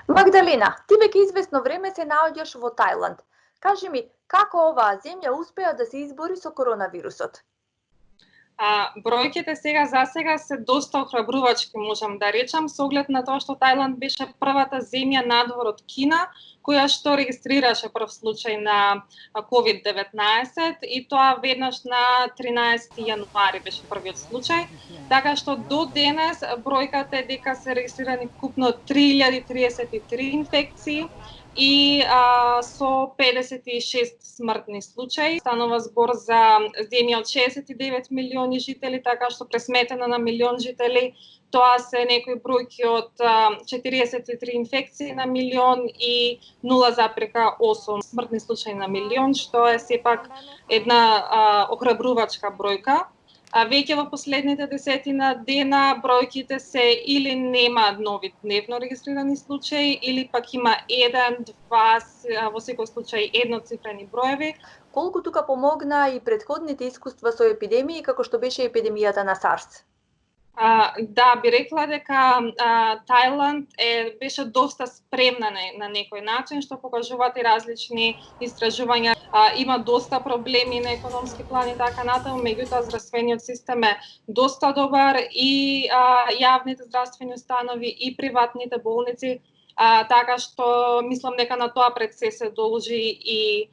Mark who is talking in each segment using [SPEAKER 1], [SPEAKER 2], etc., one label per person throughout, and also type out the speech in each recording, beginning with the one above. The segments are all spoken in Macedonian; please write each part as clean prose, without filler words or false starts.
[SPEAKER 1] Магдалена, ти веќе известно време се наоѓаш во Тајланд. Кажи ми, како оваа земја успеа да се избори со коронавирусот?
[SPEAKER 2] Бројките сега се доста охрабрувачки, можам да речам, со оглед на тоа што Тајланд беше првата земја надвор од Кина која што регистрираше прв случај на COVID-19 и тоа веднаш на 13 јануари беше првиот случај, така што до денес бројката е дека се регистрирани вкупно 3033 инфекции и со 56 смртни случаи. Станува збор за земја од 69 милиони жители, така што пресметено на милион жители, тоа се некои бројки од 43 инфекции на милион и 0,8 смртни случаи на милион, што е сепак една охрабрувачка бројка. Веќе во последните десетина дена бројките се или нема нови дневно регистрирани случаи, или пак има 1, 2, во секој случај едноцифрени броеви.
[SPEAKER 1] Колку тука помогна и претходните искуства со епидемии, како што беше епидемијата на SARS?
[SPEAKER 2] Да, би рекла дека Тајланд беше доста спремна на некој начин, што покажуваат и различни истражувања. Има доста проблеми на економски план и така натаму, меѓутоа здравствениот систем е доста добар и јавните здравствени установи и приватните болници, така што мислам дека на тоа пред се должи и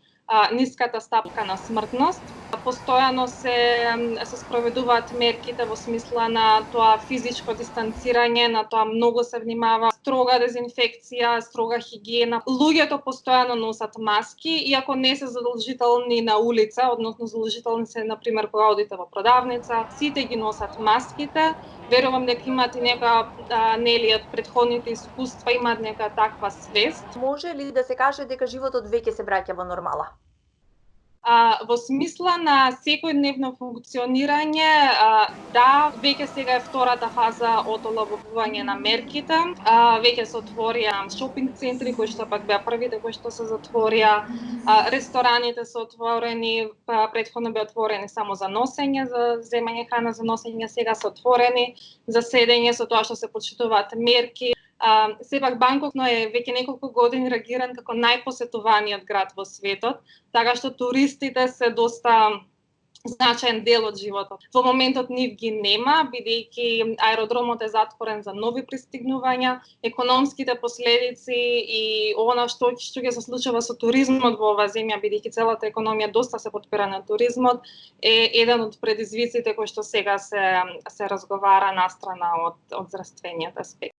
[SPEAKER 2] ниската стапка на смртност. Постојано се спроведуваат мерките во смисла на тоа физичко дистанцирање, на тоа многу се внимава, строга дезинфекција, строга хигиена. Луѓето постојано носат маски, иако не се задолжителни на улица, односно задолжителни се на пример кога одите во продавница, сите ги носат маските. Верувам дека имате некоја нели од претходните искуства имаат некоја таква свест.
[SPEAKER 1] Може ли да се каже дека животот веќе се враќа во нормала?
[SPEAKER 2] Во смисла на секојдневно функционирање, да, веќе сега е втората фаза од олабавување на мерките. Веќе се отворија шопинг центри кои што пак беа првите кои што се затворија. Рестораните се отворени, претходно беа отворени само за носење, за земање храна за носење, сега се отворени за седење со тоа што се почитуваат мерки. Сепак Банкок е веќе неколку години рангиран како најпосетуваниот град во светот, така што туристите се доста значаен дел од животот. Во моментот нив ги нема, бидејќи аеродромот е затворен за нови пристигнувања, економските последици и она што ќе се случува со туризмот во оваа земја, бидејќи целата економија доста се потпира на туризмот, е еден од предизвиците кои што сега се разговара настрана од здравствениот аспект.